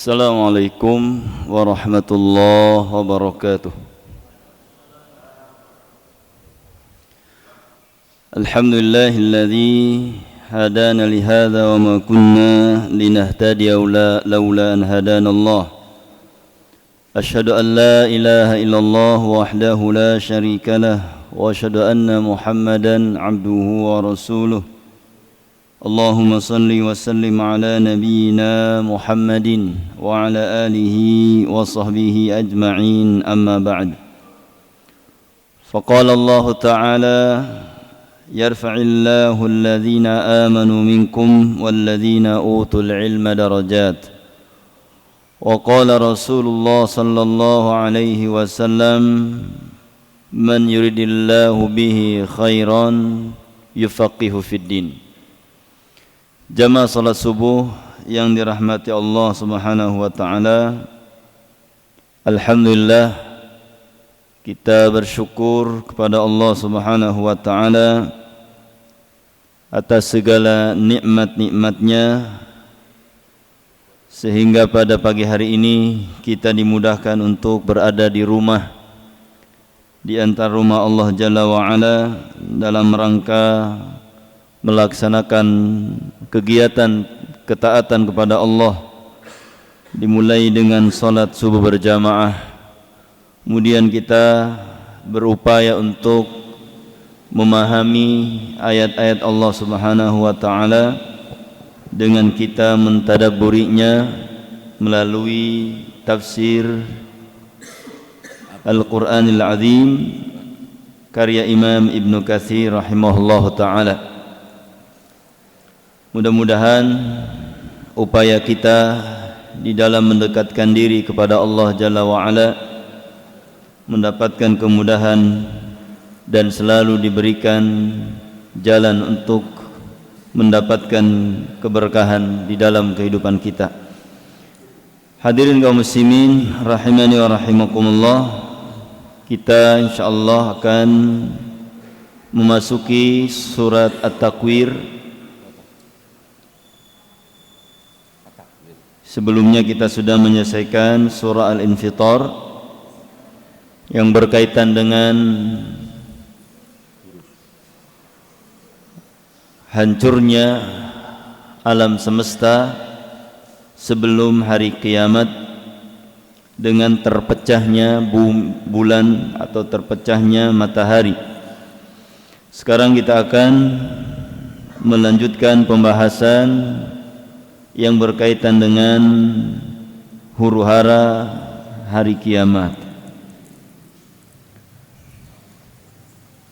Assalamualaikum warahmatullahi wabarakatuh. Alhamdulillahilladzi hadana li hadza wa ma kunna linahtadiya laula an hadanallah. Asyhadu an la ilaha illallah wahdahu la syarika lah wa asyhadu anna Muhammadan abduhu wa rasuluh. Allahumma salli wa sallim ala nabiyyina Muhammadin wa ala alihi wa sahbihi ajma'in amma ba'd. Faqala Allah Ta'ala yarfa'illahu alladhina amanu minkum walladhina utul ilma darajat. Wa qala Rasulullah sallallahu alaihi wasallam man yuridillahu bihi khairan yufaqihu fid din. Jamaah salat subuh yang dirahmati Allah Subhanahu wa taala. Alhamdulillah kita bersyukur kepada Allah Subhanahu wa taala atas segala nikmat-nikmatnya sehingga pada pagi hari ini kita dimudahkan untuk berada di rumah di antara rumah Allah Jalla wa Ala dalam rangka melaksanakan kegiatan ketaatan kepada Allah, dimulai dengan salat subuh berjamaah. Kemudian kita berupaya untuk memahami ayat-ayat Allah Subhanahu wa taala dengan kita mentadabburinya melalui tafsir Al-Qur'anil Azim karya Imam Ibnu Katsir rahimahullahu taala. Mudah-mudahan upaya kita di dalam mendekatkan diri kepada Allah Jalla wa'ala mendapatkan kemudahan dan selalu diberikan jalan untuk mendapatkan keberkahan di dalam kehidupan kita. Hadirin kaum muslimin rahimani wa rahimakumullah, kita insyaallah akan memasuki surat At-Takwir. Sebelumnya kita sudah menyelesaikan surah Al-Infitar yang berkaitan dengan hancurnya alam semesta sebelum hari kiamat dengan terpecahnya bulan atau terpecahnya matahari. Sekarang kita akan melanjutkan pembahasan yang berkaitan dengan huru-hara hari kiamat.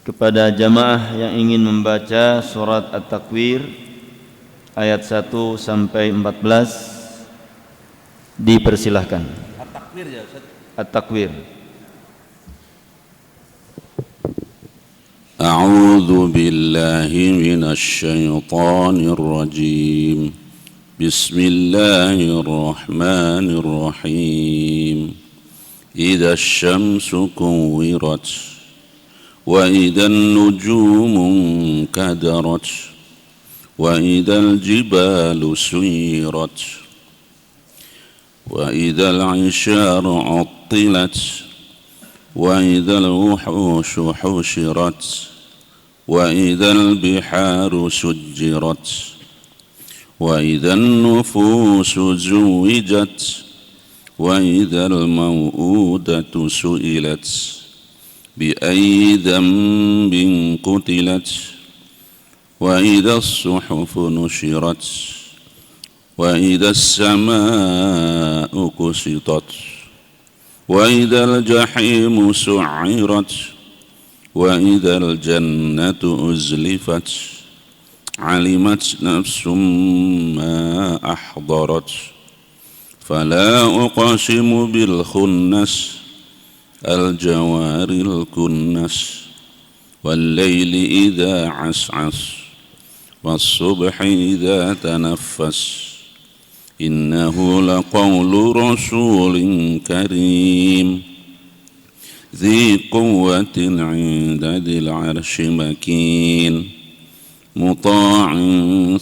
Kepada jamaah yang ingin membaca surat At-Takwir ayat 1 sampai 14 dipersilahkan. At-Takwir ya Ustaz. At-Takwir. A'udzu billahi minasy syaithanir rajim. Bismillahirrahmanirrahim. Idza asy-syamsu kuwirat wa idzan nujumu kadarat wa idzal jibalu suyirat wa idzal 'isharu 'attilat wa idzal wuhushu hushirat wa idzal biharu sujjirat وإذا النفوس زوجت وإذا الموءودة سئلت بأي ذنب قتلت وإذا الصحف نشرت وإذا السماء كسطت وإذا الجحيم سعرت وإذا الجنة أزلفت علمت نفس ما أحضرت فلا أقسم بالخنس الجوار الكنس والليل إذا عسعس والصبح إذا تنفس إنه لقول رسول كريم ذي قوة عند ذي العرش مكين مطاع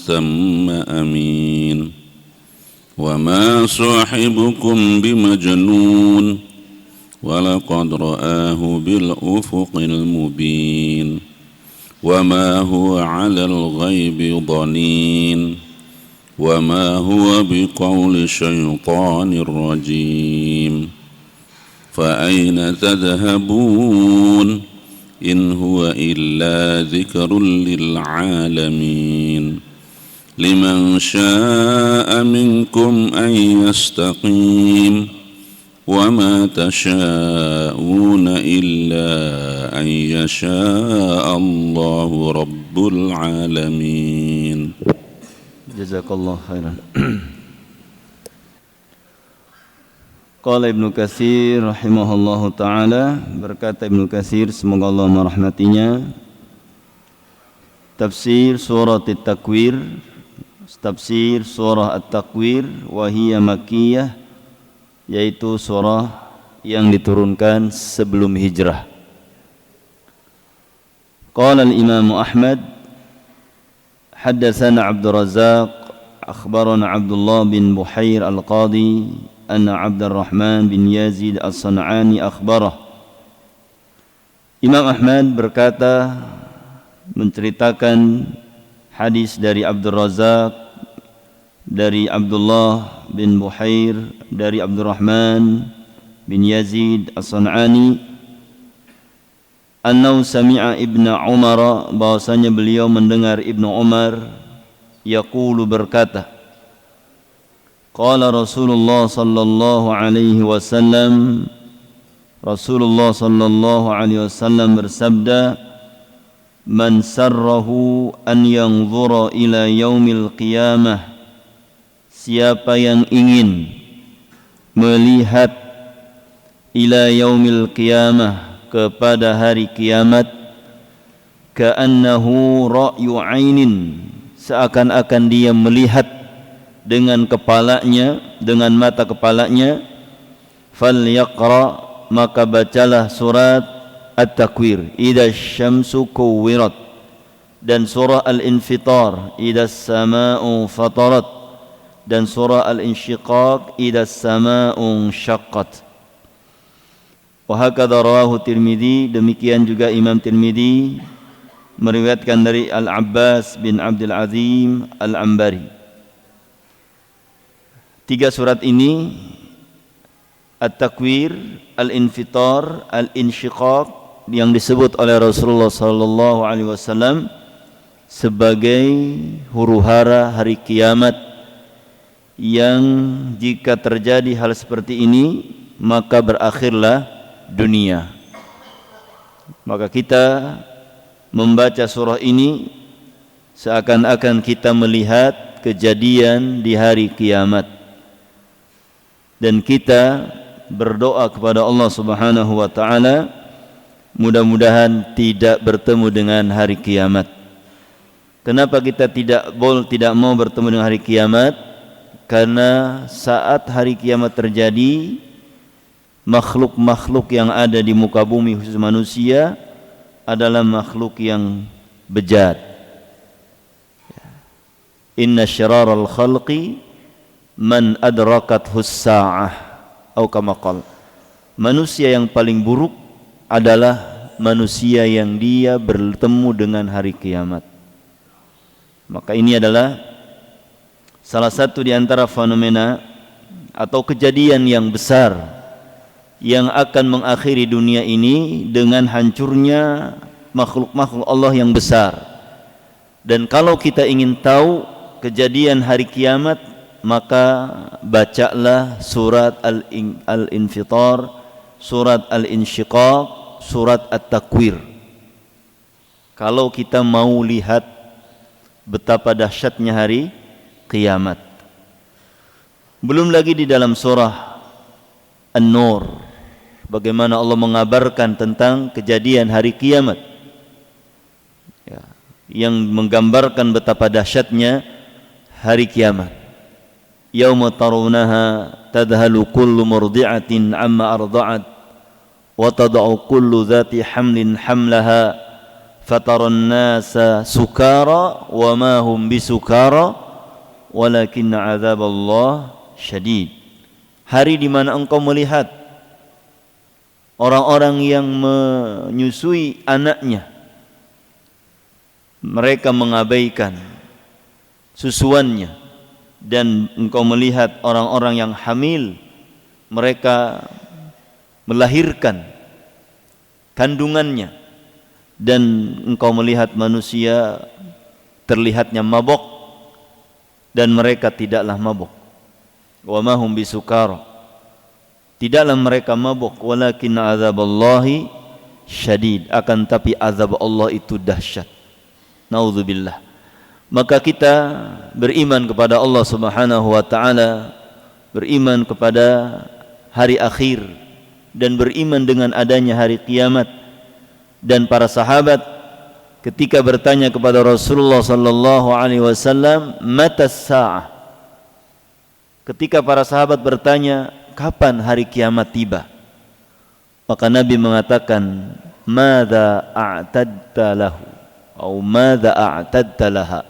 ثم أمين وما صاحبكم بمجنون ولقد رآه بالأفق المبين وما هو على الغيب ضنين وما هو بقول شيطان رجيم فأين تذهبون إن هو إلا ذكر للعالمين لمن شاء منكم أن يستقيم وما تشاءون إلا أن يشاء الله رب العالمين. Jazakallah khairan. Qala Ibnu Katsir rahimahullahu taala, berkata Ibnu Katsir semoga Allah merahmatinya, tafsir surah At-Takwir, tafsir surah At-Takwir wa hiya makkiyah, yaitu surah yang diturunkan sebelum hijrah. Qala al-Imam Ahmad حدثنا عبد الرزاق أخبرنا عبد الله بن بحير القاضي أن عبد الرحمن بن يزيد الصنعاني أخبره. Imam Ahmad berkata, menceritakan hadis dari Abdul Razak, dari Abdullah bin Buhair, dari Abdurrahman bin Yazid As-San'ani, annahu sami'a Ibnu Umar, bahwasanya beliau mendengar Ibnu Umar yaqulu, berkata, qala Rasulullah sallallahu alaihi wasallam, Rasulullah sallallahu alaihi wasallam bersabda, man sarrahu an yanzura ila yaumil qiyamah, siapa yang ingin melihat ila yaumil qiyamah, kepada hari kiamat, ka'annahu ra'yu 'ainin, seakan-akan dia melihat dengan kepalanya, dengan mata kepalanya, falyaqra, maka bacalah surat At-Takwir, idza syamsu kuwirat, dan surah Al-Infitar, idza as-samaa'u fatarat, dan surah Al-Insyiqaq, idza as-samaa'u syaqqat. Wa hakadha rawahu Tirmidzi, demikian juga Imam Tirmidzi meriwayatkan dari Al-Abbas bin Abdul Azim Al-Ambari. Tiga surat ini, At-Takwir, Al-Infitar, Al-Insyiqaq, yang disebut oleh Rasulullah sallallahu alaihi wasallam sebagai huru-hara hari kiamat, yang jika terjadi hal seperti ini maka berakhirlah dunia. Maka kita membaca surah ini seakan-akan kita melihat kejadian di hari kiamat, dan kita berdoa kepada Allah Subhanahu wa taala mudah-mudahan tidak bertemu dengan hari kiamat. Kenapa kita tidak mau bertemu dengan hari kiamat? Karena saat hari kiamat terjadi, makhluk-makhluk yang ada di muka bumi khusus manusia adalah makhluk yang bejat. Inna syiraral khalqi man adrakathus sa'ah, atau kama qala, manusia yang paling buruk adalah manusia yang dia bertemu dengan hari kiamat. Maka ini adalah salah satu di antara fenomena atau kejadian yang besar yang akan mengakhiri dunia ini dengan hancurnya makhluk-makhluk Allah yang besar. Dan kalau kita ingin tahu kejadian hari kiamat, maka bacalah surat Al-Infitar, surat Al-Insyiqaq, surat At-Takwir. Kalau kita mau lihat betapa dahsyatnya hari kiamat. Belum lagi di dalam surah An-Nur, bagaimana Allah mengabarkan tentang kejadian hari kiamat, ya, yang menggambarkan betapa dahsyatnya hari kiamat. Yauma tarawunaha tadhalu kullu murdi'atin amma arda'at wa tad'u kullu dhati hamlin hamlaha fataran nasa sukara wa ma hum bisukara walakinna 'adzaballah syadid. Hari di mana engkau melihat orang-orang yang menyusui anaknya, mereka mengabaikan susuannya, dan engkau melihat orang-orang yang hamil, mereka melahirkan kandungannya, dan engkau melihat manusia terlihatnya mabok dan mereka tidaklah mabok. Wa ma hum bisukara, tidaklah mereka mabuk, walakin azaballahi syadid, akan tapi azab Allah itu dahsyat. Naudzubillah. Maka kita beriman kepada Allah Subhanahu wa taala, beriman kepada hari akhir, dan beriman dengan adanya hari kiamat. Dan para sahabat ketika bertanya kepada Rasulullah sallallahu alaihi wasallam, matas sa'ah, ketika para sahabat bertanya kapan hari kiamat tiba, maka Nabi mengatakan, madza a'tadta lahu atau madza a'tadta laha.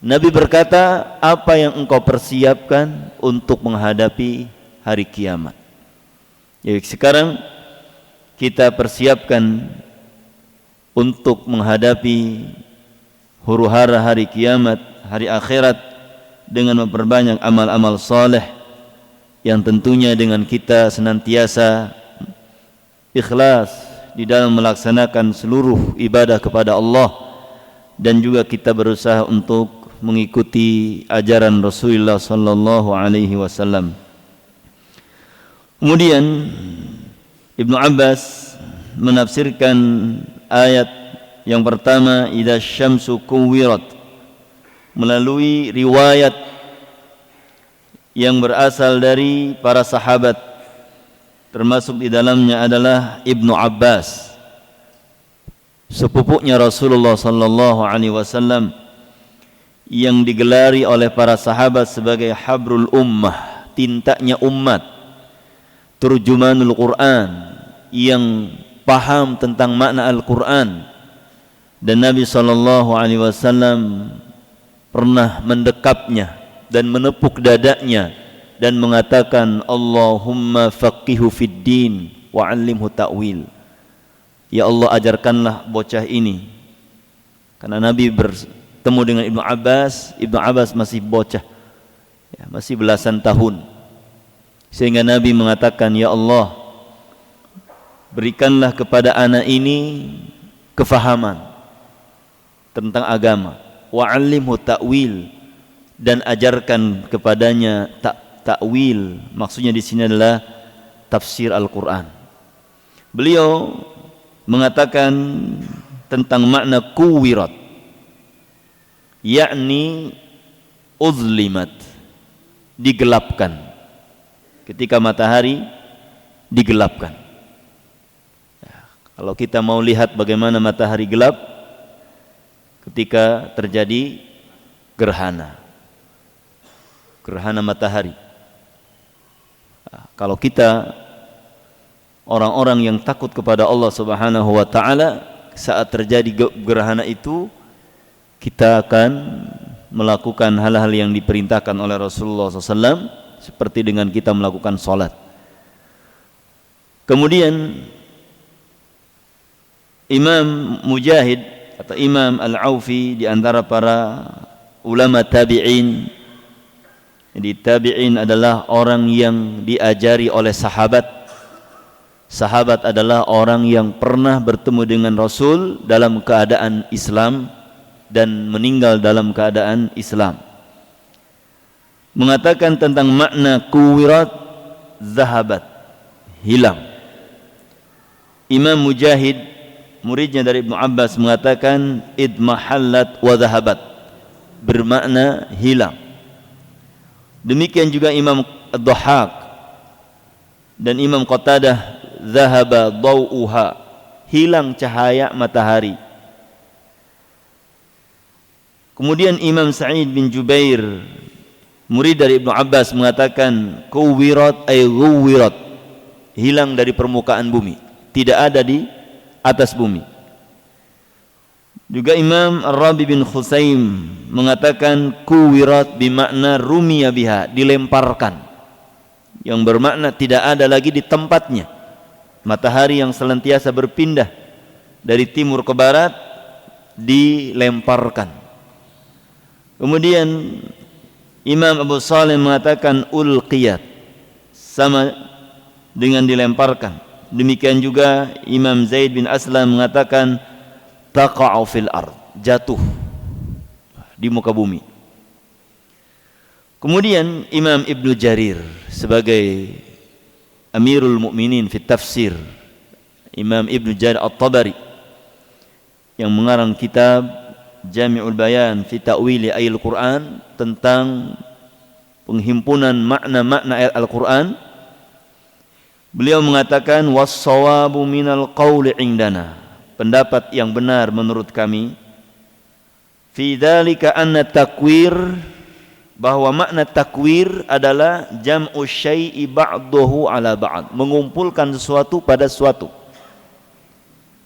Nabi berkata, apa yang engkau persiapkan untuk menghadapi hari kiamat. Jadi sekarang kita persiapkan untuk menghadapi huru-hara hari kiamat, hari akhirat, dengan memperbanyak amal-amal saleh, yang tentunya dengan kita senantiasa ikhlas di dalam melaksanakan seluruh ibadah kepada Allah, dan juga kita berusaha untuk mengikuti ajaran Rasulullah sallallahu alaihi wasallam. Kemudian Ibnu Abbas menafsirkan ayat yang pertama, idza syamsu kuwirat, melalui riwayat yang berasal dari para sahabat, termasuk di dalamnya adalah Ibnu Abbas, sepupunya Rasulullah sallallahu alaihi wasallam, yang digelari oleh para sahabat sebagai habrul ummah, tintanya umat, turjumanul Quran, yang paham tentang makna Al-Quran. Dan Nabi sallallahu alaihi wasallam pernah mendekapnya dan menepuk dadanya dan mengatakan, Allahumma faqihu fid din wa 'allimhu ta'wil. Ya Allah, ajarkanlah bocah ini. Karena Nabi bertemu dengan Ibnu Abbas masih bocah, ya, masih belasan tahun, sehingga Nabi mengatakan, ya Allah, berikanlah kepada anak ini kefahaman tentang agama, wa 'allimhu ta'wil, dan ajarkan kepadanya ta'wil. Maksudnya di sini adalah tafsir Al-Quran. Beliau mengatakan tentang makna kuwirat, yakni uzlimat, digelapkan. Ketika matahari digelapkan. Ya, kalau kita mau lihat bagaimana matahari gelap ketika terjadi gerhana matahari. Nah, kalau kita orang-orang yang takut kepada Allah Subhanahu wa taala, saat terjadi gerhana itu kita akan melakukan hal-hal yang diperintahkan oleh Rasulullah SAW, seperti dengan kita melakukan sholat. Kemudian Imam Mujahid atau Imam Al-Aufi di antara para ulama tabi'in. Jadi tabi'in adalah orang yang diajari oleh sahabat. Sahabat adalah orang yang pernah bertemu dengan Rasul dalam keadaan Islam dan meninggal dalam keadaan Islam. Mengatakan tentang makna kuwirat, zahabat, hilang. Imam Mujahid, muridnya dari Ibnu Abbas, mengatakan idmahallat wa zahabat, bermakna hilang. Demikian juga Imam Ad-Dhahhak dan Imam Qatadah, zahaba dawuha, hilang cahaya matahari. Kemudian Imam Sa'id bin Jubair, murid dari Ibnu Abbas, mengatakan kuwirat ay ghuwirat, hilang dari permukaan bumi, tidak ada di atas bumi. Juga Imam Ar-Rabi bin Khusaim mengatakan kuwirat bimakna rumiya biha, dilemparkan, yang bermakna tidak ada lagi di tempatnya. Matahari yang senantiasa berpindah dari timur ke barat dilemparkan. Kemudian Imam Abu Salih mengatakan ulqiyat, sama dengan dilemparkan. Demikian juga Imam Zaid bin Aslam mengatakan taqa'u fil ard, jatuh di muka bumi. Kemudian Imam Ibnu Jarir sebagai Amirul Mukminin fi tafsir, Imam Ibnu Jarir At-Tabari yang mengarang kitab Jami'ul Bayan fi Ta'wili Ayatil Quran, tentang penghimpunan makna-makna ayat Al-Quran, beliau mengatakan was-shawabu minal qawli indana, pendapat yang benar menurut kami, fi dzalika anna takwir, bahwa makna takwir adalah jam'u syai'i ba'dahu ala ba'd, mengumpulkan sesuatu pada sesuatu.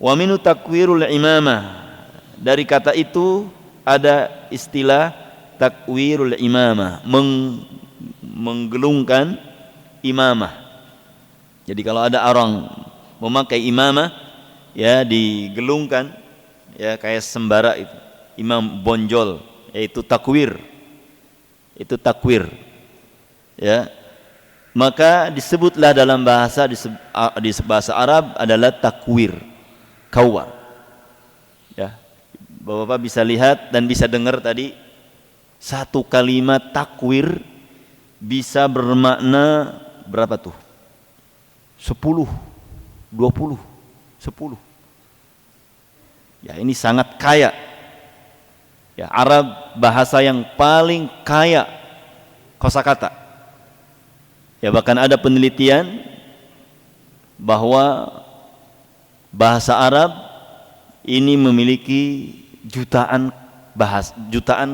Wa minu takwirul imamah, dari kata itu ada istilah takwirul imamah, menggelungkan imamah. Jadi kalau ada orang memakai imamah, ya digelungkan, ya kayak sembara itu, imam bonjol, yaitu takwir. Itu takwir, ya. Maka disebutlah dalam bahasa di bahasa Arab adalah takwir, kawar. Ya, Bapak-bapak bisa lihat dan bisa dengar tadi, satu kalimat takwir bisa bermakna berapa tuh? 10, 20, 10. Ya, ini sangat kaya. Ya, Arab bahasa yang paling kaya kosakata. Ya, bahkan ada penelitian bahwa bahasa Arab ini memiliki jutaan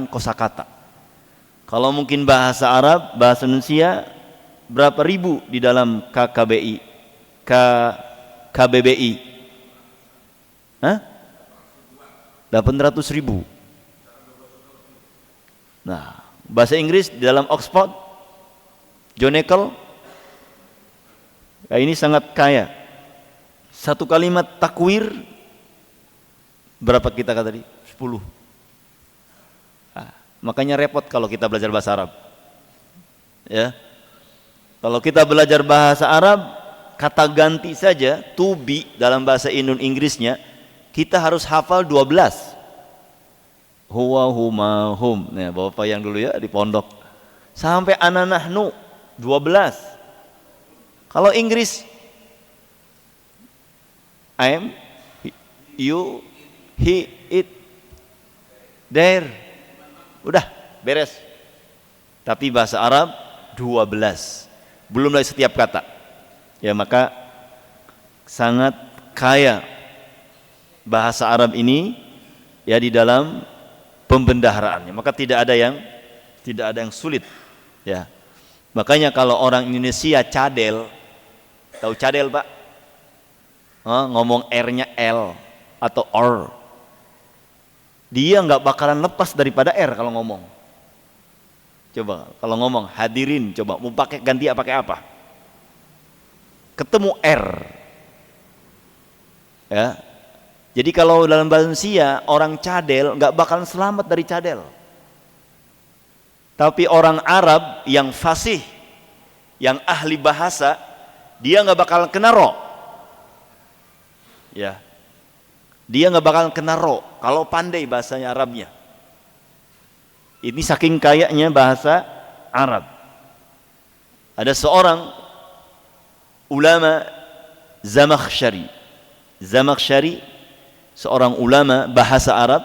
kosakata. Kalau mungkin bahasa Arab, bahasa Indonesia berapa ribu di dalam KBBI? 800.000. Nah, bahasa Inggris di dalam Oxford, John Eckel, ya ini sangat kaya. Satu kalimat takwir berapa kita kata tadi? 10. Nah, makanya repot kalau kita belajar bahasa Arab. Ya, kalau kita belajar bahasa Arab, kata ganti saja to be dalam bahasa Inggrisnya kita harus hafal 12. Huwa, huma, hum. Nah, bapak yang dulu ya di pondok. Sampai ana, nahnu 12. Kalau Inggris I am, you, he, it, there. Udah, beres. Tapi bahasa Arab 12. Belum lagi setiap kata. Ya, maka sangat kaya bahasa Arab ini ya di dalam pembendaharaannya, maka tidak ada yang sulit, ya. Makanya kalau orang Indonesia cadel, tahu cadel Pak? Ngomong R-nya L atau R, dia nggak bakalan lepas daripada R kalau ngomong. Coba kalau ngomong hadirin, coba mau pakai ganti pakai apa? Ketemu R, ya. Jadi kalau dalam bahasa Indonesia orang cadel nggak bakalan selamat dari cadel. Tapi orang Arab yang fasih, yang ahli bahasa, dia nggak bakalan kena ro. Ya, dia nggak bakalan kena ro kalau pandai bahasanya Arabnya. Ini saking kayanya bahasa Arab. Ada seorang ulama Zamakhsyari, seorang ulama bahasa Arab,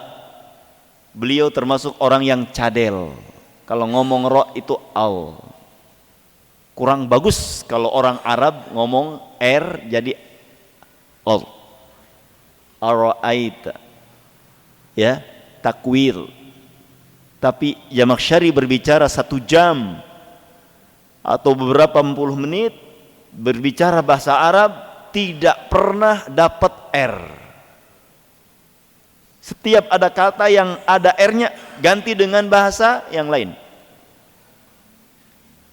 beliau termasuk orang yang cadel. Kalau ngomong ro itu al. Kurang bagus kalau orang Arab ngomong R jadi al. Ara'aita. Ya, takwil. Tapi Zamakhsyari berbicara 1 jam atau beberapa puluh menit berbicara bahasa Arab, tidak pernah dapat R. Setiap ada kata yang ada R-nya ganti dengan bahasa yang lain.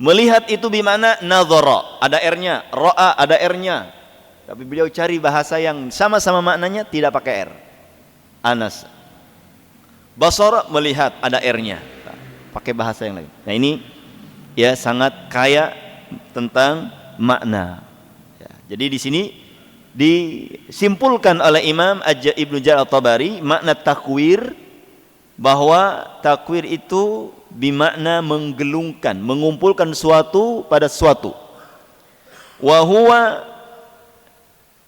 Melihat itu bimana nadhara, ada R-nya, ra'a ada R-nya. Tapi beliau cari bahasa yang sama-sama maknanya tidak pakai R. Anas. Basara melihat ada R-nya, pakai bahasa yang lain. Nah ini ya sangat kaya tentang makna. Ya, jadi di sini disimpulkan oleh Imam Ibnu Jarir At-Tabari makna takwir, bahwa takwir itu bermakna menggelungkan, mengumpulkan suatu pada suatu. Wa huwa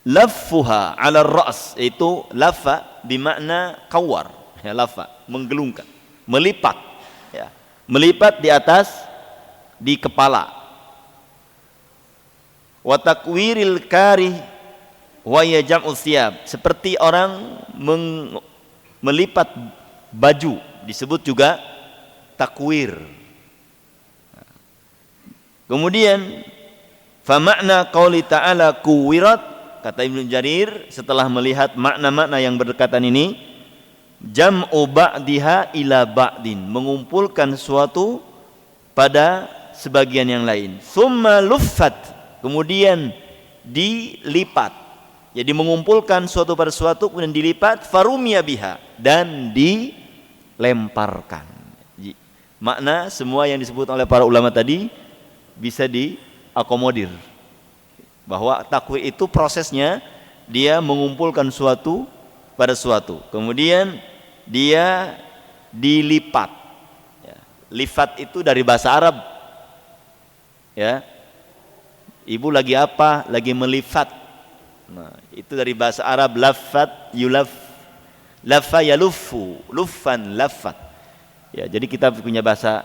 laffuha 'ala ar-ra's, itu laffa bermakna kawar, ya laffa menggelungkan, melipat, ya, melipat di atas, di kepala. Wa takwiril karih wa yaj'u thiyab, seperti orang melipat baju disebut juga takwir. Kemudian fa makna qauli ta'ala kuwirat, kata Ibnu Jarir setelah melihat makna-makna yang berdekatan ini, jam'u ba'diha ila ba'din, mengumpulkan suatu pada sebagian yang lain. Summa luffat, kemudian dilipat. Jadi mengumpulkan suatu pada suatu kemudian dilipat, farumiya biha, dan dilemparkan. Makna semua yang disebut oleh para ulama tadi bisa diakomodir, bahwa takwir itu prosesnya dia mengumpulkan suatu pada suatu, kemudian dia dilipat. Ya, lifat itu dari bahasa Arab. Ya, ibu lagi apa? Lagi melifat. Nah, itu dari bahasa Arab, laffat yulaf, laffa yaluffu, luffan laffat. Ya, jadi kita punya bahasa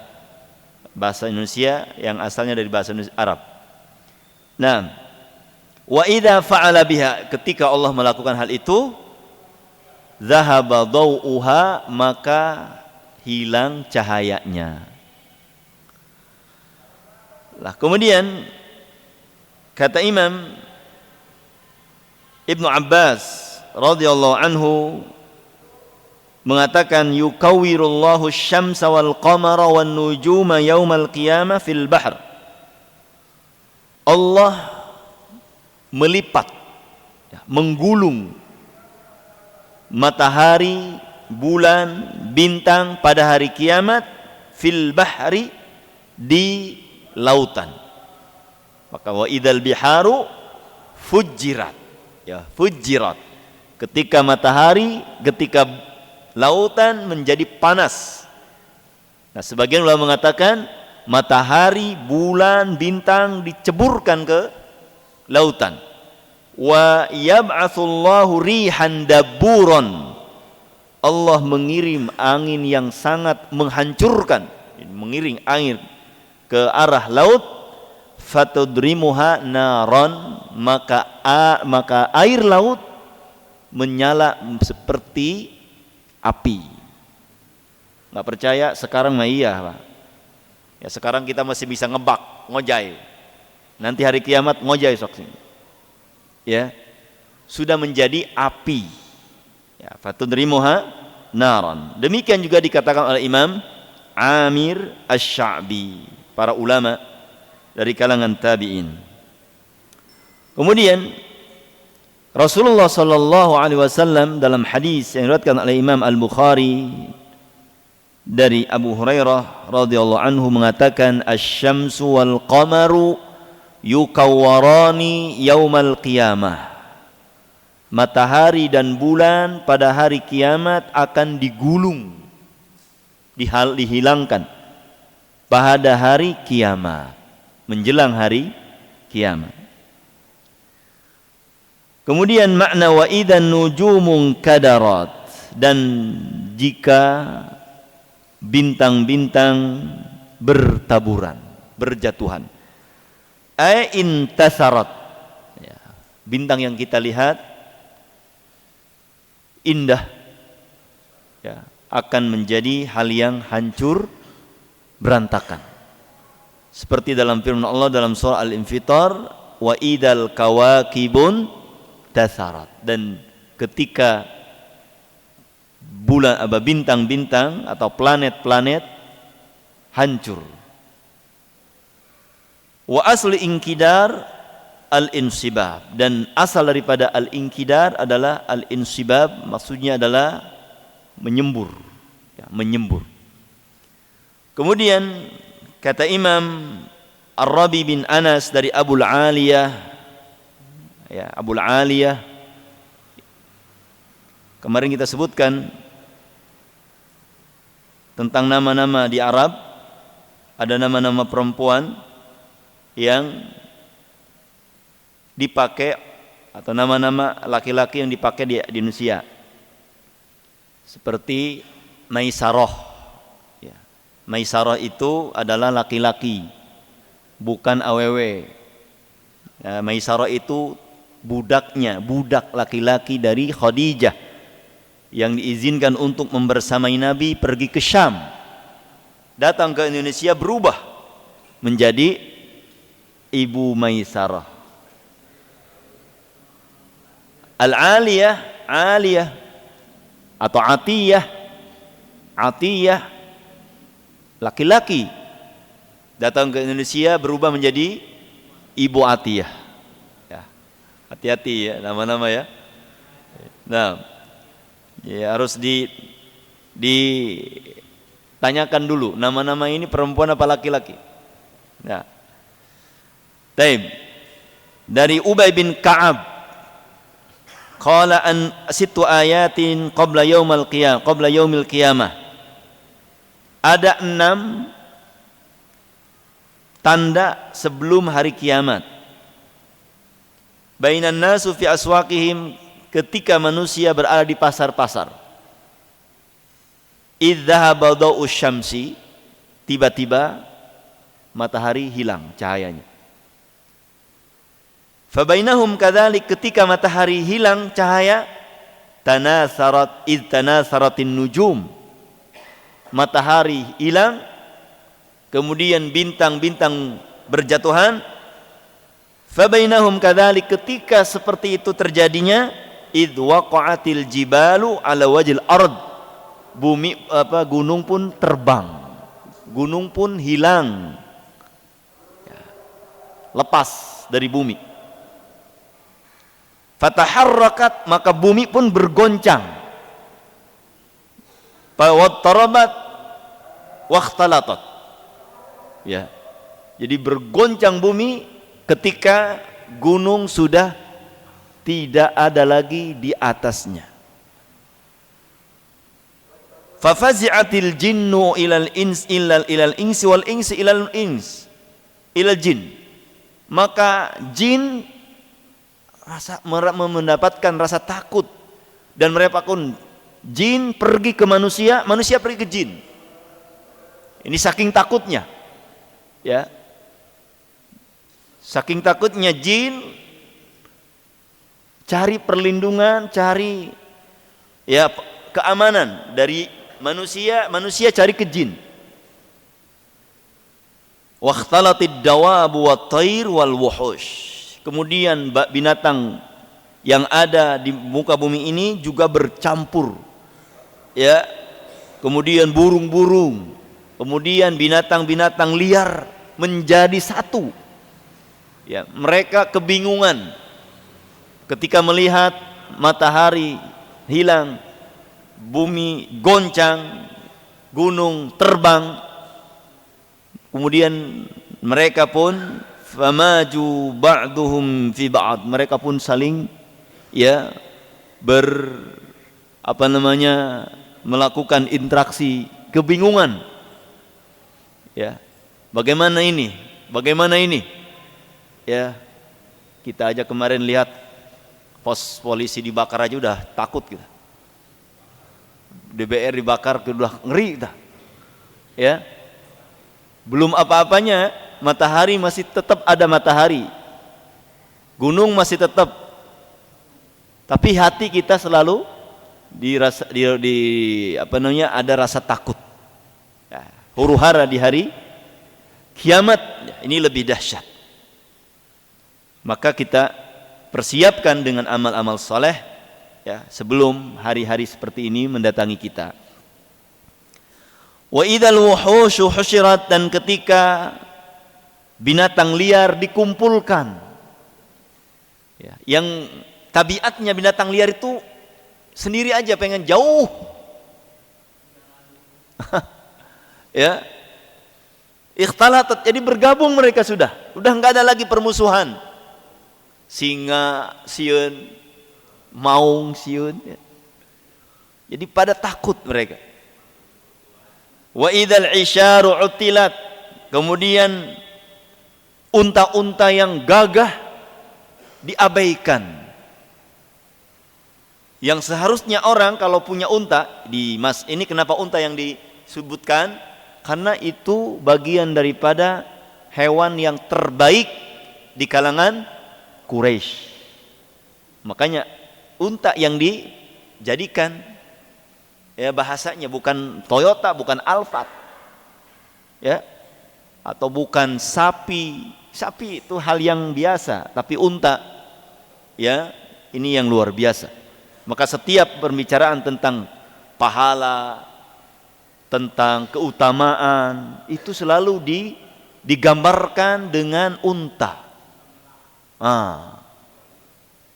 Indonesia yang asalnya dari bahasa Arab. Nah, wa idza fa'ala biha, ketika Allah melakukan hal itu, zahaba dhau'uha, maka hilang cahayanya. Lah kemudian kata Imam Ibnu Abbas radhiyallahu anhu mengatakan, yukawwirullahu asy-syamsa wal qamara wan nujuma yaumal qiyamah fil bahr. Allah melipat, menggulung matahari, bulan, bintang pada hari kiamat, fil bahri, di lautan. Maka wa idzal biharu fujirat, ya fujirat, ketika matahari, ketika lautan menjadi panas. Nah, sebagian ulama mengatakan matahari, bulan, bintang diceburkan ke lautan. Wa yab'atsullahu rihan dabburan, Allah mengirim angin yang sangat menghancurkan, mengiring angin ke arah laut, fatudrimuha naron, maka air laut menyala seperti api. Nggak percaya? Sekarang mah iya, Pak. Ya sekarang kita masih bisa ngebak, ngojai. Nanti hari kiamat ngojai sok sini. Ya, sudah menjadi api. Ya, fatudrimuha naron. Demikian juga dikatakan oleh Imam Amir Asy-Sya'bi, para ulama dari kalangan tabi'in. Kemudian Rasulullah sallallahu alaihi wasallam dalam hadis yang diriwayatkan oleh Imam Al-Bukhari dari Abu Hurairah radhiyallahu anhu mengatakan, asy-syamsu wal qamaru yukawwarani yaumal qiyamah. Matahari dan bulan pada hari kiamat akan digulung, dihilangkan pada hari kiamat, menjelang hari kiamat. Kemudian makna wa idzan nujumun kadarat, dan jika bintang-bintang bertaburan, berjatuhan. Ai intasarat, ya, bintang yang kita lihat indah, ya, akan menjadi hal yang hancur berantakan. Seperti dalam firman Allah dalam surah Al-Infitar, wa idal kawakibun tasarat, dan ketika bulan bintang-bintang atau planet-planet hancur. Wa asli inkidar al-insibab, dan asal daripada al-inkidar adalah al-insibab, maksudnya adalah menyembur, ya, menyembur. Kemudian kata Imam Ar-Rabi bin Anas dari Abul Aliyah, ya, Abul Aliyah, kemarin kita sebutkan tentang nama-nama di Arab, ada nama-nama perempuan yang dipakai atau nama-nama laki-laki yang dipakai di Indonesia, seperti Maisarah, ya. Maisarah itu adalah laki-laki, bukan awewe. Ya, Maisarah itu budak laki-laki dari Khadijah yang diizinkan untuk membersamai Nabi pergi ke Syam, datang ke Indonesia, berubah menjadi Ibu Maisarah. Al-Aliyah, Aliyah atau Atiyah, Atiyah laki-laki datang ke Indonesia berubah menjadi Ibu Atiyah. Ya, hati-hati ya nama-nama ya. Nah, ya harus ditanyakan dulu nama-nama ini perempuan apa laki-laki. Nah, taib. Dari Ubay bin Ka'ab, qala an sittu ayatin qabla yaumil qiyamah. Ada 6 tanda sebelum hari kiamat. Bainan nasu fi aswaqihim, ketika manusia berada di pasar-pasar. Idzahaba dha'us syamsi, tiba-tiba matahari hilang cahayanya. Fabainahum kadzalik, ketika matahari hilang cahaya, tanasaratin nujum, matahari hilang, kemudian bintang-bintang berjatuhan. Fabainahum kadzalik, ketika seperti itu terjadinya, id waqa'atil jibalu ala wajhil ard, gunung pun terbang, gunung pun hilang, lepas dari bumi. Fataharrakat, maka bumi pun bergoncang. Wattarabat wakhtalatat. Ya. Jadi bergoncang bumi ketika gunung sudah tidak ada lagi di atasnya. Fafazi'atil jinnu ilal insi wal insi ilal jin. Maka jin mendapatkan rasa takut, dan mereka pun, jin pergi ke manusia, manusia pergi ke jin. Ini saking takutnya, ya, saking takutnya jin cari perlindungan, cari ya keamanan dari manusia, manusia cari ke jin. Wakhtalatid dawabu wat thair wal wuhush. Kemudian binatang yang ada di muka bumi ini juga bercampur, ya. Kemudian burung-burung, kemudian binatang-binatang liar menjadi satu. Ya, mereka kebingungan ketika melihat matahari hilang, bumi goncang, gunung terbang. Kemudian mereka pun famaju ba'duhum fi ba'd, mereka pun saling ya melakukan interaksi, kebingungan, ya, bagaimana ini ya. Kita aja kemarin lihat pos polisi dibakar aja udah takut kita, DBR dibakar udah ngeri kita, ya. Belum apa-apanya, matahari masih tetap ada matahari, gunung masih tetap, tapi hati kita selalu ada rasa takut, ya, huru hara di hari kiamat. Ya, ini lebih dahsyat. Maka kita persiapkan dengan amal-amal soleh ya, sebelum hari-hari seperti ini mendatangi kita. Wa idzal wuhushu husyirat, dan ketika binatang liar dikumpulkan. Ya, yang tabiatnya binatang liar itu sendiri aja pengen jauh. Ya. Ikhtalatat, jadi bergabung mereka sudah enggak ada lagi permusuhan. Singa sieun, maung sieun, ya. Jadi pada takut mereka. Wa idzal isyaru utilat, kemudian unta-unta yang gagah diabaikan. Yang seharusnya orang kalau punya unta, ini kenapa unta yang disebutkan? Karena itu bagian daripada hewan yang terbaik di kalangan Quraisy. Makanya unta yang dijadikan, ya, bahasanya bukan Toyota, bukan Alphard, ya, atau bukan sapi. Sapi itu hal yang biasa, tapi unta, ya, ini yang luar biasa. Maka setiap pembicaraan tentang pahala, tentang keutamaan, itu selalu digambarkan dengan unta.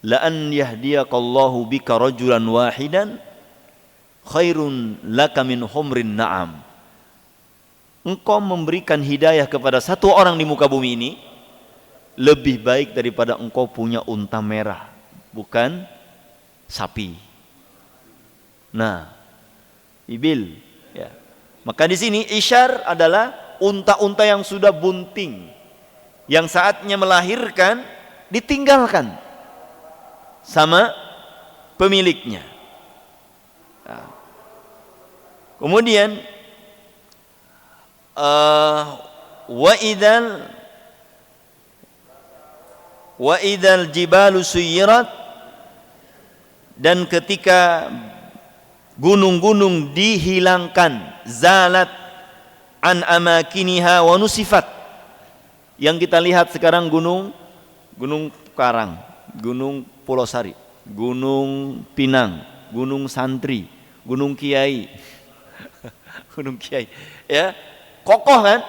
La an yahdiyakallahu bika rajulan wahidan khairun laka min humrin na'am. Engkau memberikan hidayah kepada satu orang di muka bumi ini lebih baik daripada engkau punya unta merah, bukan sapi. Nah, ibil, ya. Maka di sini isyar adalah unta-unta yang sudah bunting, yang saatnya melahirkan ditinggalkan sama pemiliknya. Nah. Kemudian wa idzal jibalu suyirat, dan ketika gunung-gunung dihilangkan, zalat an amakiniha wa nusifat. Yang kita lihat sekarang Gunung Karang, Gunung Pulau Sari, Gunung Pinang, Gunung Santri, Gunung Kiai. Gunung Kiai, ya, kokoh kan?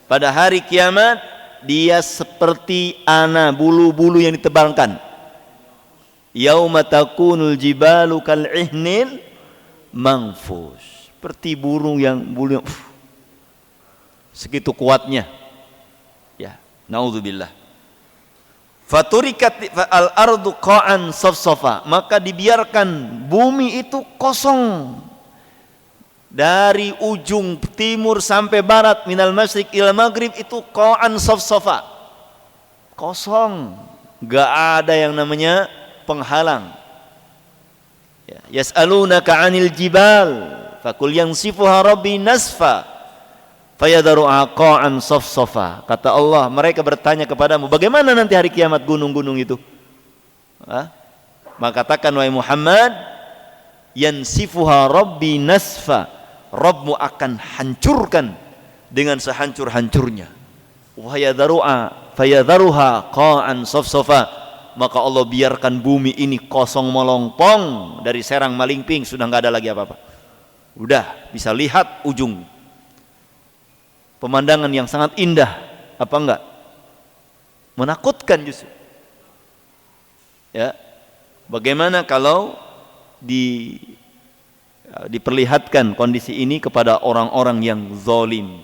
Pada hari kiamat dia seperti bulu-bulu yang ditebalkan. Yauma takunul jibalu kal ihnil manfus, seperti bulu yang segitu kuatnya, ya, naudzubillah. Faturikat al ardu qa'an safsafa, maka dibiarkan bumi itu kosong dari ujung timur sampai barat, minal masyriq ila maghrib, itu qa'an safsafa, kosong, enggak ada yang namanya penghalang. Ya, yas'alunaka 'anil jibal fakul yansifuha rabbi nasfa fayadharuha qa'an safsafa. Kata Allah, mereka bertanya kepadamu, bagaimana nanti hari kiamat gunung-gunung itu? Maka katakan, wahai Muhammad, yansifuha rabbi nasfa, Rabbmu akan hancurkan dengan sehancur-hancurnya. Fayadharuha qa'an safsafa, maka Allah biarkan bumi ini kosong melompong, dari Serang Malingping sudah nggak ada lagi apa-apa. Udah bisa lihat ujung. Pemandangan yang sangat indah, apa enggak? Menakutkan justru. Ya. Bagaimana kalau diperlihatkan kondisi ini kepada orang-orang yang zalim,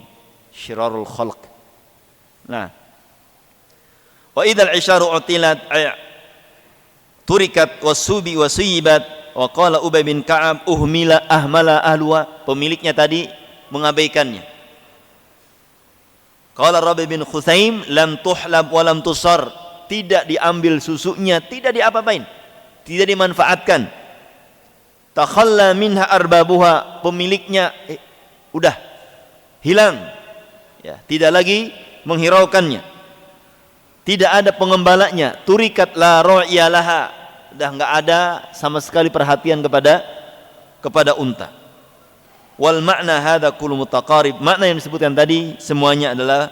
syirarul khalq. Nah, wa idzal isyaru utilat turikat wasubi wasibat, wa qala Ubay bin Ka'ab ahmala ahlwa, pemiliknya tadi mengabaikannya. Qala Rabi bin Khusaim lam tuhlab wa lam tusar, tidak diambil susunya, tidak diapa-apain, tidak dimanfaatkan. Takhalla minha arbabuha, pemiliknya udah hilang, ya, tidak lagi menghiraukannya. Tidak ada pengembalanya. Turikat la ru'ya laha, udah enggak ada sama sekali perhatian kepada unta. Wal makna hadza kullu mutaqarib, makna yang disebutkan tadi semuanya adalah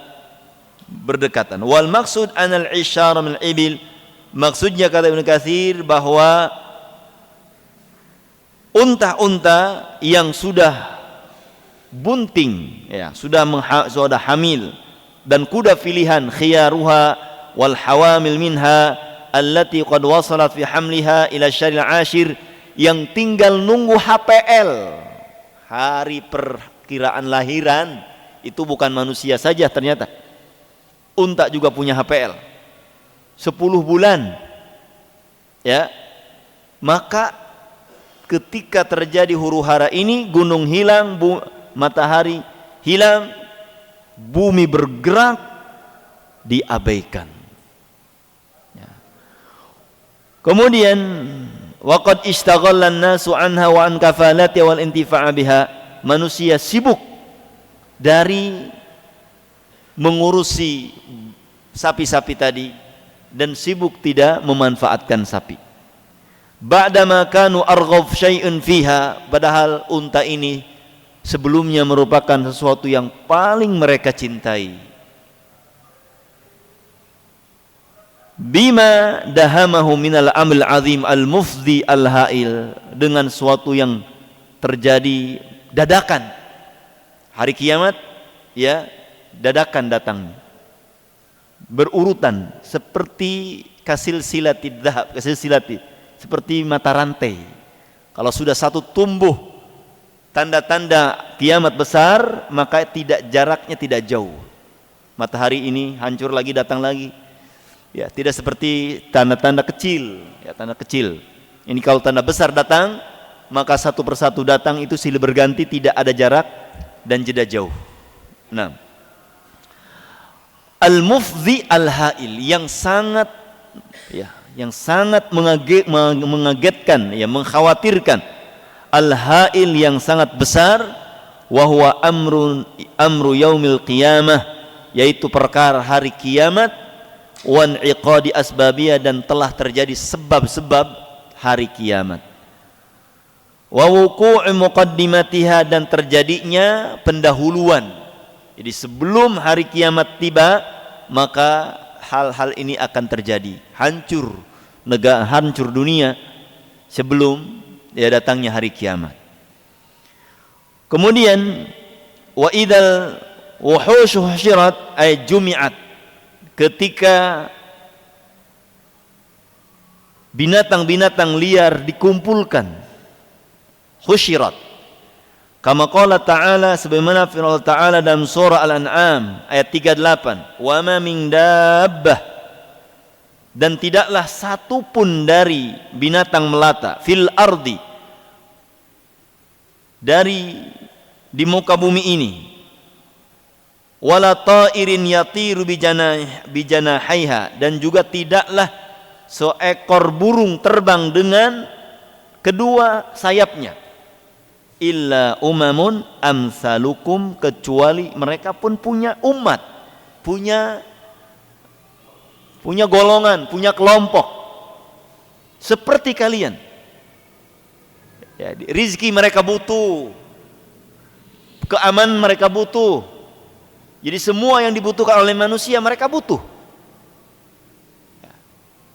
berdekatan. Wal maksud anal isyara min ibil, maksudnya kata Ibnu Katsir bahwa unta-unta yang sudah bunting, ya, sudah hamil, dan kuda pilihan khiyaruha wal hawamil minha allati qad wasalat fi hamliha ila syaril ashir, yang tinggal nunggu HPL, hari perkiraan lahiran. Itu bukan manusia saja, ternyata unta juga punya HPL 10 bulan, ya. Maka ketika terjadi huru-hara ini, gunung hilang, matahari hilang, bumi bergerak, diabaikan, ya. Kemudian waqad ishtaghala an-nasu anha wa an kafalati wal intifa'a biha, manusia sibuk dari mengurusi sapi-sapi tadi dan sibuk tidak memanfaatkan sapi. Ba'dama kanu arghab syai'un fiha, padahal unta ini sebelumnya merupakan sesuatu yang paling mereka cintai. Bima dahamahu minal amil azim al-mufdi al-ha'il, dengan sesuatu yang terjadi dadakan. Hari kiamat, ya, dadakan datangnya, berurutan seperti kasil silati dhahab, kasil silati, seperti mata rantai. Kalau sudah satu tumbuh tanda-tanda kiamat besar, maka jaraknya tidak jauh. Matahari ini hancur lagi, datang lagi, ya, tidak seperti tanda-tanda kecil, ya, tanda kecil. Ini kalau tanda besar datang, maka satu persatu datang, itu silih berganti, tidak ada jarak dan jeda jauh. Nah, al-mufdi al-ha'il, yang sangat, ya, yang sangat mengagetkan, ya, mengkhawatirkan. Al-ha'il, yang sangat besar. Wa huwa amru yaumil qiyamah, yaitu perkara hari kiamat. Wan iqadi asbabiyah, dan telah terjadi sebab-sebab hari kiamat. Wa wuqu'i muqaddimatiha, dan terjadinya pendahuluan. Jadi sebelum hari kiamat tiba, maka hal-hal ini akan terjadi. Hancur negara, hancur dunia sebelum ya datangnya hari kiamat. Kemudian wa idzal wuhushu husyirat ay jumi'at, ketika binatang-binatang liar dikumpulkan, husyirat, kama qala ta'ala, sebagaimana firman Allah Ta'ala dalam surah Al-An'am ayat 38, wa ma min dabbah, dan tidaklah satu pun dari binatang melata, fil ardi, di muka bumi ini, wala ta'irin yatiru bijanahaiha, dan juga tidaklah seekor burung terbang dengan kedua sayapnya, illa umamun amsalukum, kecuali mereka pun punya umat, punya golongan, punya kelompok seperti kalian. Ya, rizki mereka butuh, keamanan mereka butuh. Jadi semua yang dibutuhkan oleh manusia mereka butuh.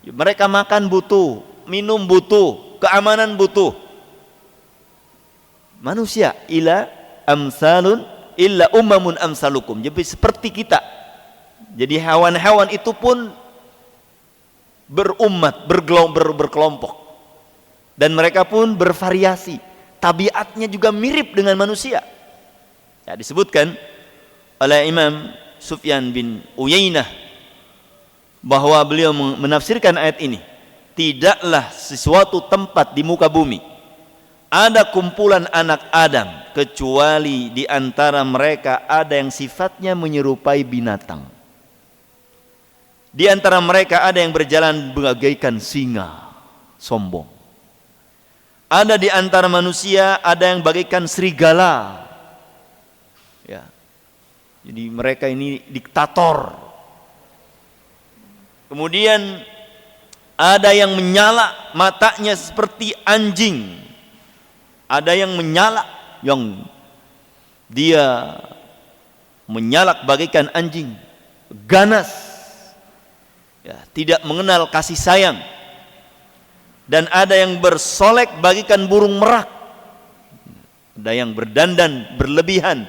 Ya, mereka makan butuh, minum butuh, keamanan butuh. Manusia illa umamun amsalukum, jadi seperti kita. Jadi hewan-hewan itu pun berumat, berkelompok, dan mereka pun bervariasi. Tabiatnya juga mirip dengan manusia. Ya, disebutkan oleh Imam Sufyan bin Uyainah bahwa beliau menafsirkan ayat ini, tidaklah sesuatu tempat di muka bumi ada kumpulan anak Adam kecuali di antara mereka ada yang sifatnya menyerupai binatang. Di antara mereka ada yang berjalan bagaikan singa, sombong. Ada di antara manusia ada yang bagaikan serigala. Ya. Jadi mereka ini diktator. Kemudian ada yang menyala matanya seperti anjing. Ada yang menyala, yang dia menyalak bagaikan anjing, ganas, ya, tidak mengenal kasih sayang. Dan ada yang bersolek bagaikan burung merak. Ada yang berdandan berlebihan,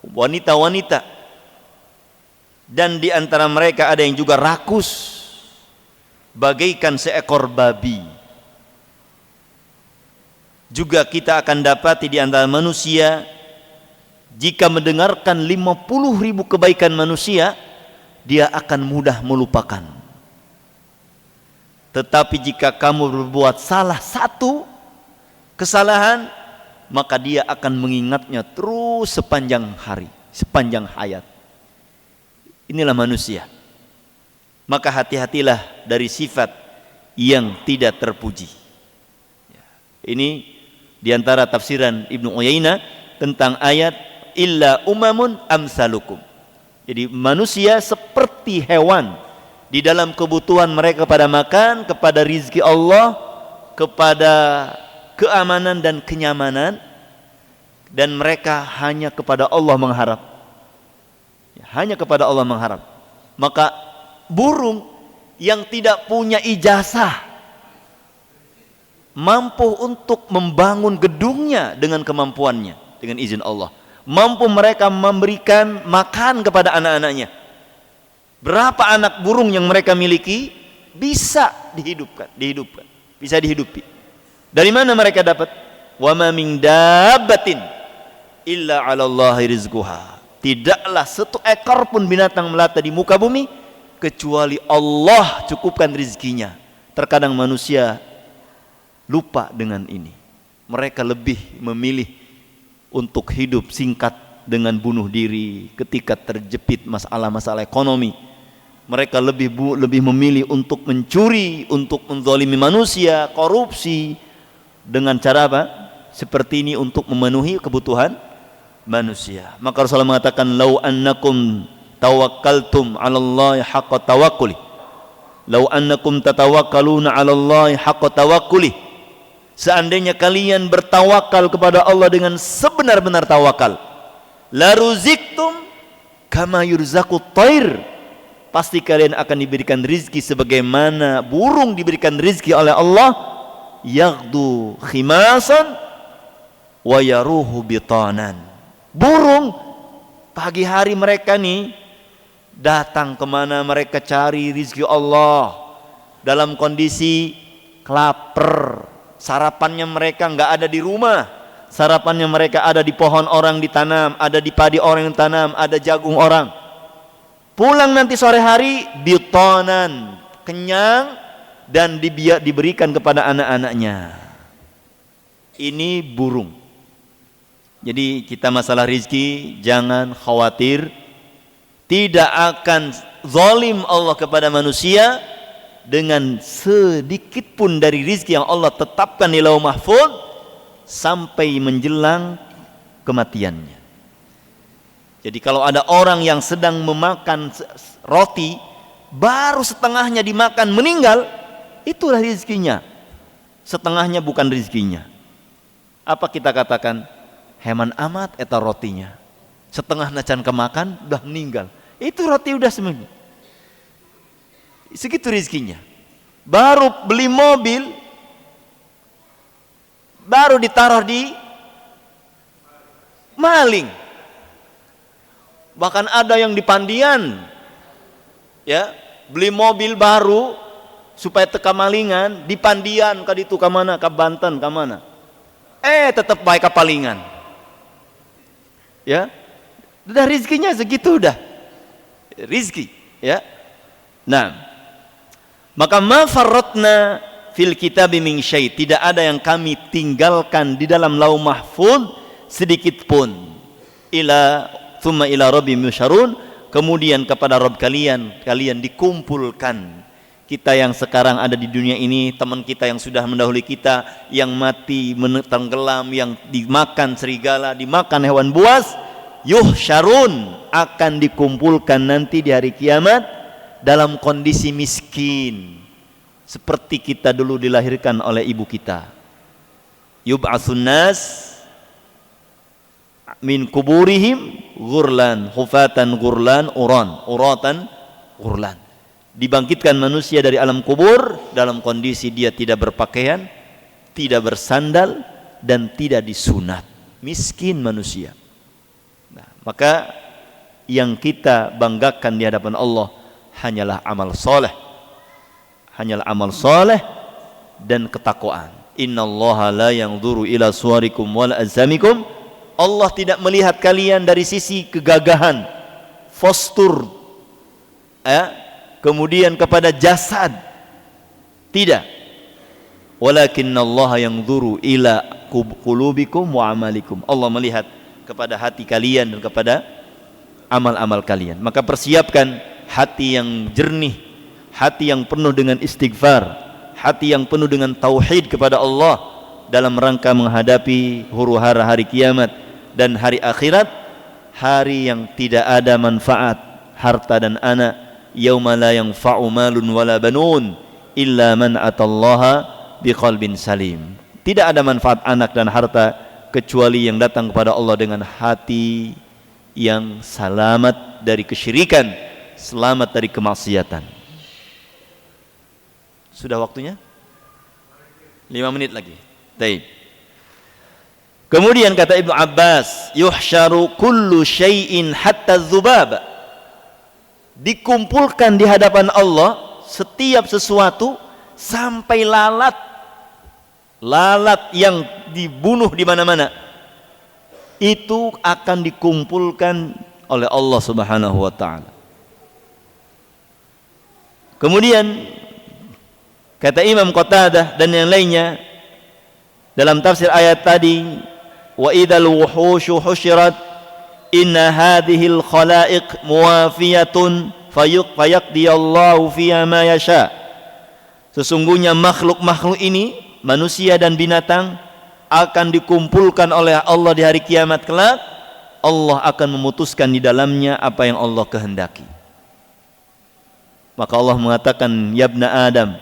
wanita-wanita, dan di antara mereka ada yang juga rakus bagaikan seekor babi. Juga kita akan dapati di antara manusia, jika mendengarkan 50.000 kebaikan manusia, dia akan mudah melupakan. Tetapi jika kamu berbuat salah satu kesalahan, maka dia akan mengingatnya terus sepanjang hari, sepanjang hayat. Inilah manusia. Maka hati-hatilah dari sifat yang tidak terpuji. Ini diantara tafsiran Ibnu Uyainah tentang ayat illa umamun amsalukum. Jadi manusia seperti hewan di dalam kebutuhan mereka kepada makan, kepada rizki Allah, kepada keamanan dan kenyamanan, dan mereka hanya kepada Allah mengharap. Hanya kepada Allah mengharap. Maka burung yang tidak punya ijazah mampu untuk membangun gedungnya dengan kemampuannya, dengan izin Allah. Mampu mereka memberikan makan kepada anak-anaknya. Berapa anak burung yang mereka miliki bisa dihidupkan, bisa dihidupi. Dari mana mereka dapat? Wa ma min dabbatin illa 'ala Allahi rizquha. Tidaklah satu ekor pun binatang melata di muka bumi kecuali Allah cukupkan rizkinya. Terkadang manusia lupa dengan ini. Mereka lebih memilih untuk hidup singkat dengan bunuh diri ketika terjepit masalah-masalah ekonomi. Mereka lebih memilih untuk mencuri, untuk menzalimi manusia, korupsi, dengan cara apa? Seperti ini untuk memenuhi kebutuhan manusia. Maka Rasulullah mengatakan, "Lau annakum tawakkaltum 'ala Allahi haqqa tawakkuli." Lau annakum tatawakkaluna 'ala Allahi haqqa tawakkuli. Seandainya kalian bertawakal kepada Allah dengan sebenar-benar tawakal, la ruziktum kama yurzaqut thair. Pasti kalian akan diberikan rizki sebagaimana burung diberikan rizki oleh Allah, yaghdu khimasan wa yaruhu bitanan. Burung pagi hari mereka nih datang kemana mereka cari rizki Allah dalam kondisi kelaper. Sarapannya mereka nggak ada di rumah, sarapannya mereka ada di pohon orang ditanam, ada di padi orang yang tanam, ada jagung orang. Pulang nanti sore hari bitanan, kenyang, dan diberikan kepada anak-anaknya. Ini burung. Jadi kita masalah rizki jangan khawatir, tidak akan zalim Allah kepada manusia dengan sedikit pun dari rizki yang Allah tetapkan di Lauh Mahfuz sampai menjelang kematiannya. Jadi kalau ada orang yang sedang memakan roti, baru setengahnya dimakan meninggal, itulah rizkinya. Setengahnya bukan rizkinya. Apa kita katakan? Heman amat eta rotinya. Setengah nacan kemakan, udah meninggal. Itu roti udah semuanya. Segitu rizkinya. Baru beli mobil, baru ditaruh di maling. Bahkan ada yang di Pandian, ya, beli mobil baru supaya teka malingan di Pandian, ka ditu ka mana, ka Banten, ka mana. Tetap baik ka palingan. Ya. Udah rizkinya segitu udah. Rizki, ya. Nah, maka ma farratna fil kitabi min syai', tidak ada yang kami tinggalkan di dalam Lauh Mahfuz sedikit pun. Tsumma ila rabbihim yusyarun, kemudian kepada Rabb kalian dikumpulkan. Kita yang sekarang ada di dunia ini, teman kita yang sudah mendahului kita, yang mati, tenggelam, yang dimakan serigala, dimakan hewan buas, yuhsyarun, akan dikumpulkan nanti di hari kiamat dalam kondisi miskin, seperti kita dulu dilahirkan oleh ibu kita. Yub'atsun nas min kuburihim ghurlan hufatan ghurlan uratan ghurlan. Dibangkitkan manusia dari alam kubur dalam kondisi dia tidak berpakaian, tidak bersandal, dan tidak disunat. Miskin manusia. Nah, maka yang kita banggakan di hadapan Allah hanyalah amal soleh. Hanyalah amal soleh dan ketakwaan. Innallaha la yanzuru ila suwarikum wal azamikum. Allah tidak melihat kalian dari sisi kegagahan, postur, kemudian kepada jasad. Tidak. Walakinnallaha yanzuru ila qulubikum wa amalikum. Allah melihat kepada hati kalian dan kepada amal-amal kalian. Maka persiapkan hati yang jernih, hati yang penuh dengan istighfar, hati yang penuh dengan tauhid kepada Allah dalam rangka menghadapi huru-hara hari kiamat dan hari akhirat, hari yang tidak ada manfaat harta dan anak. Yauma la yanfa'u malun wala banun illa man atallaha biqalbin salim. Tidak ada manfaat anak dan harta kecuali yang datang kepada Allah dengan hati yang selamat dari kesyirikan, selamat dari kemaksiatan. Sudah waktunya? 5 menit lagi. Baik. Kemudian kata Ibnu Abbas, yuhsyaru kullu syai'in hatta dzubab. Dikumpulkan di hadapan Allah setiap sesuatu sampai lalat. Lalat yang dibunuh di mana-mana itu akan dikumpulkan oleh Allah Subhanahu wa taala. Kemudian kata Imam Qatadah dan yang lainnya dalam tafsir ayat tadi, wa idzal wuhushu husyirat inna hadhil khalaiq muwafiyatun fayaqdiyallahu fiha ma yasha. Sesungguhnya makhluk-makhluk ini, manusia dan binatang, akan dikumpulkan oleh Allah di hari kiamat kelak. Allah akan memutuskan di dalamnya apa yang Allah kehendaki. Maka Allah mengatakan, ya ibna Adam,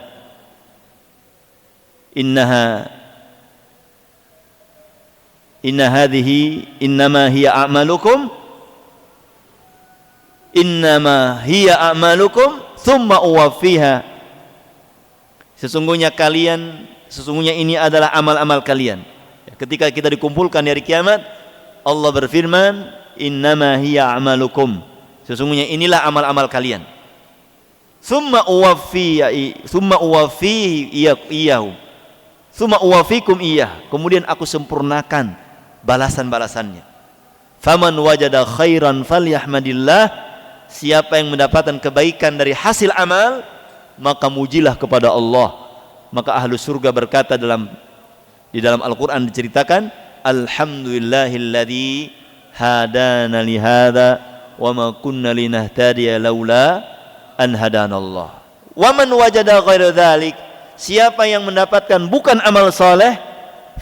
inna hadhihi innama hiya a'malukum thumma uwaffiha. Sesungguhnya ini adalah amal-amal kalian. Ketika kita dikumpulkan di hari kiamat, Allah berfirman, innama hiya a'malukum. Sesungguhnya inilah amal-amal kalian. Thumma uwaffikum iyah. Kemudian aku sempurnakan balasan-balasannya. Faman wajada khairan falyahmadillah. Siapa yang mendapatkan kebaikan dari hasil amal, maka mujilah kepada Allah. Maka ahlu surga berkata di dalam Al-Quran diceritakan, alhamdulillahilladzi hadana lihada wa ma kunna linahtadiya laula an hadanallah. Wa man wajada ghaira dzalik, siapa yang mendapatkan bukan amal saleh,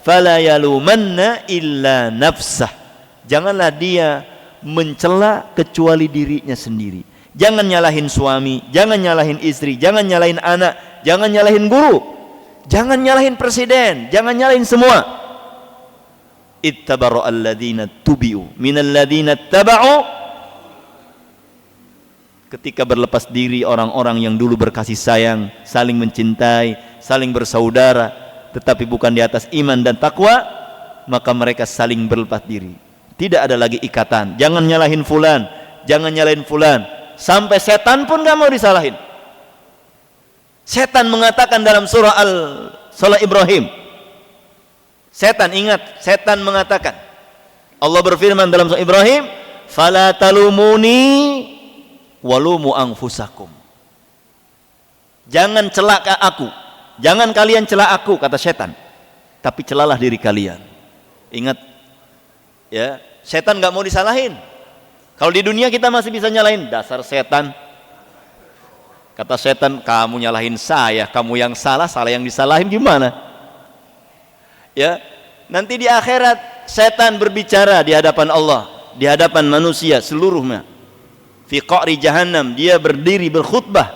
fala yalumanna illa nafsah. Janganlah dia mencela kecuali dirinya sendiri. Jangan nyalahin suami, jangan nyalahin istri, jangan nyalahin anak, jangan nyalahin guru, jangan nyalahin presiden, jangan nyalahin semua. Ittabaru alladzina tubi'u minal ladzina taba'u. Ketika berlepas diri orang-orang yang dulu berkasih sayang, saling mencintai, saling bersaudara, tetapi bukan di atas iman dan takwa, maka mereka saling berlepas diri. Tidak ada lagi ikatan. Jangan nyalahin fulan, jangan nyalahin fulan. Sampai setan pun gak mau disalahin. Setan mengatakan dalam surah Ibrahim. Setan, ingat, setan mengatakan. Allah berfirman dalam surah Ibrahim, "Fala talumuni walumu anfusakum." Jangan celak aku. Jangan kalian celak aku, kata setan. Tapi celalah diri kalian. Ingat, ya, setan gak mau disalahin. Kalau di dunia kita masih bisa nyalahin, dasar setan. Kata setan, kamu nyalahin saya, kamu yang salah, salah yang disalahin gimana? Ya, nanti di akhirat setan berbicara di hadapan Allah, di hadapan manusia seluruhnya. Fi qa'ri jahannam, dia berdiri berkhutbah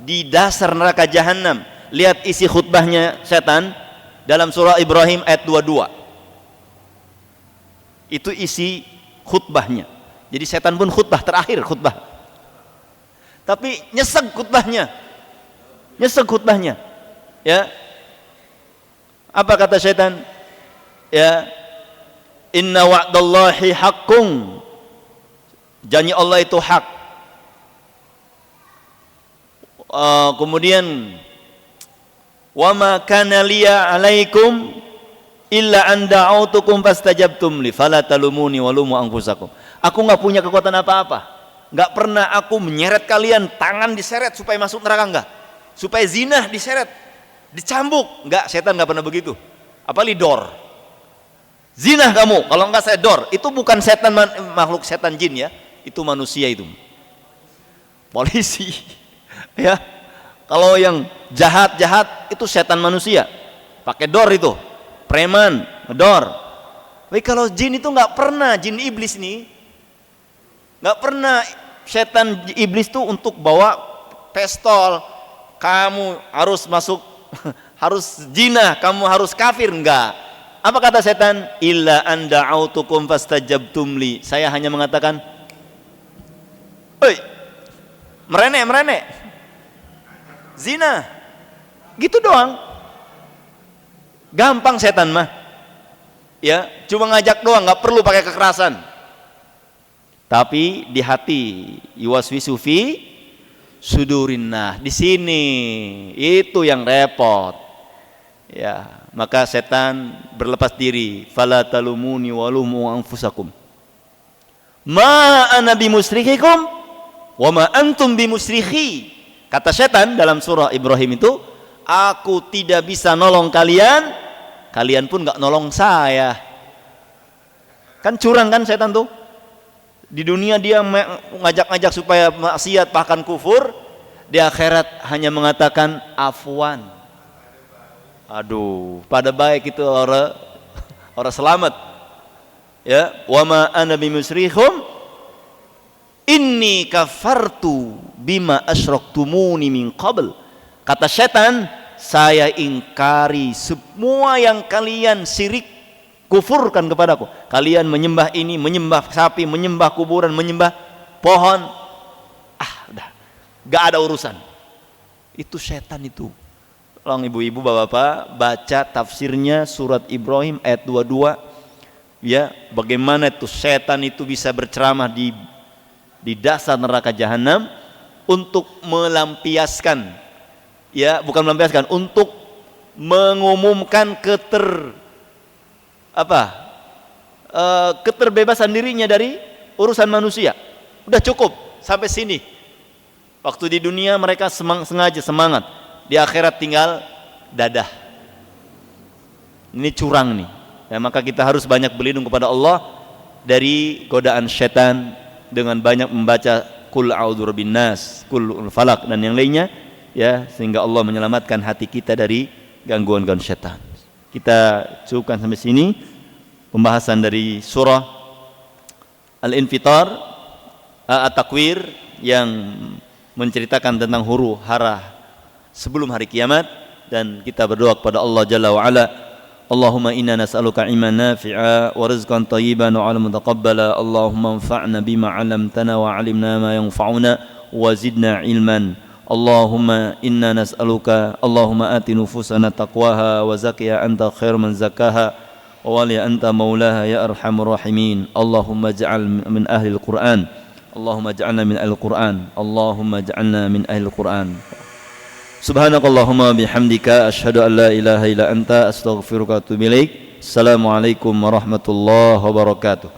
di dasar neraka jahannam. Lihat isi khutbahnya setan dalam surah Ibrahim ayat 22. Itu isi khutbahnya. Jadi setan pun khutbah terakhir khutbah. Tapi nyesek khutbahnya. Nyesek khutbahnya. Ya. Apa kata setan? Ya, inna wa'dallahi haqqun. Janji Allah itu hak. Kemudian wa ma kana liya 'alaikum illa an da'autukum fastajabtum li fala talumuni walumu anfusakum. Aku enggak punya kekuatan apa-apa. Enggak pernah aku menyeret kalian, tangan diseret supaya masuk neraka, enggak. Supaya zina diseret, dicambuk, enggak, setan enggak pernah begitu. Apalagi dor. Zina kamu, kalau enggak saya dor. Itu bukan setan, makhluk setan jin ya. Itu manusia itu. Polisi. Ya. Kalau yang jahat-jahat itu setan manusia. Pakai dor itu. Preman, ngedor. Tapi kalau jin itu nggak pernah, jin iblis nih nggak pernah setan iblis tuh untuk bawa pistol, kamu harus masuk, harus zina, kamu harus kafir, enggak. Apa kata setan? Illa an da'autukum fastajabtum li. Saya hanya mengatakan, "Oi, merenek, zina," gitu doang. Gampang setan mah, ya, cuma ngajak doang, nggak perlu pakai kekerasan. Tapi di hati, yuwaswisu fi sudurinna, di sini itu yang repot. Ya, maka setan berlepas diri. Fala talumuni walumu anfusakum. Ma ana bimusrikhikum wa ma antum bimusrikhi. Kata setan dalam surah Ibrahim itu, aku tidak bisa nolong kalian, kalian pun gak nolong saya. Kan curang kan setan tuh. Di dunia dia ngajak-ngajak supaya maksiat bahkan kufur, di akhirat hanya mengatakan afwan. Aduh, pada baik itu orang selamat. Ya, wa ma ana bimusrikhum inni kafartu bima asyraktumuni min qabl. Kata setan, saya ingkari semua yang kalian syirik, kufurkan kepadaku. Kalian menyembah ini, menyembah sapi, menyembah kuburan, menyembah pohon. Udah, gak ada urusan. Itu setan itu. Tolong ibu-ibu, bapak-bapak, baca tafsirnya surat Ibrahim ayat 22. Ya, bagaimana itu setan itu bisa berceramah di dasar neraka jahanam untuk melampiaskan, ya, bukan melampiaskan, untuk mengumumkan keterbebasan dirinya dari urusan manusia. Udah cukup sampai sini. Waktu di dunia mereka sengaja semangat, di akhirat tinggal dadah. Ini curang nih. Ya, maka kita harus banyak berlindung kepada Allah dari godaan setan dengan banyak membaca Qul a'udzu birabbin nas, Qul falaq dan yang lainnya, ya, sehingga Allah menyelamatkan hati kita dari gangguan-gangguan setan. Kita cukupkan sampai sini pembahasan dari surah Al-Infitar, At-Takwir, yang menceritakan tentang huru hara sebelum hari kiamat. Dan kita berdoa kepada Allah Jalla wa Ala, Allahumma inna nas'aluka ilman nafi'a wa rizqan thayyiban wa 'ilman mutaqabbala. Allahumma anfa'na bima 'allamtana wa 'allimna ma yanfa'una wa zidna ilman. Allahumma inna nas'aluka, Allahumma ati nufusana taqwaha wa zakkiha anta khairu man zakkaha wa wali anta maulaha ya arhamur rahimin. Allahumma ij'al min ahli al-Qur'an. Allahumma ij'alna min ahli al-Qur'an. Allahumma ij'alna min ahli al-Qur'an. Subhanakallahumma bihamdika asyhadu an la ilaha illa anta astaghfiruka wa atubu ilaik. Assalamualaikum warahmatullahi wabarakatuh.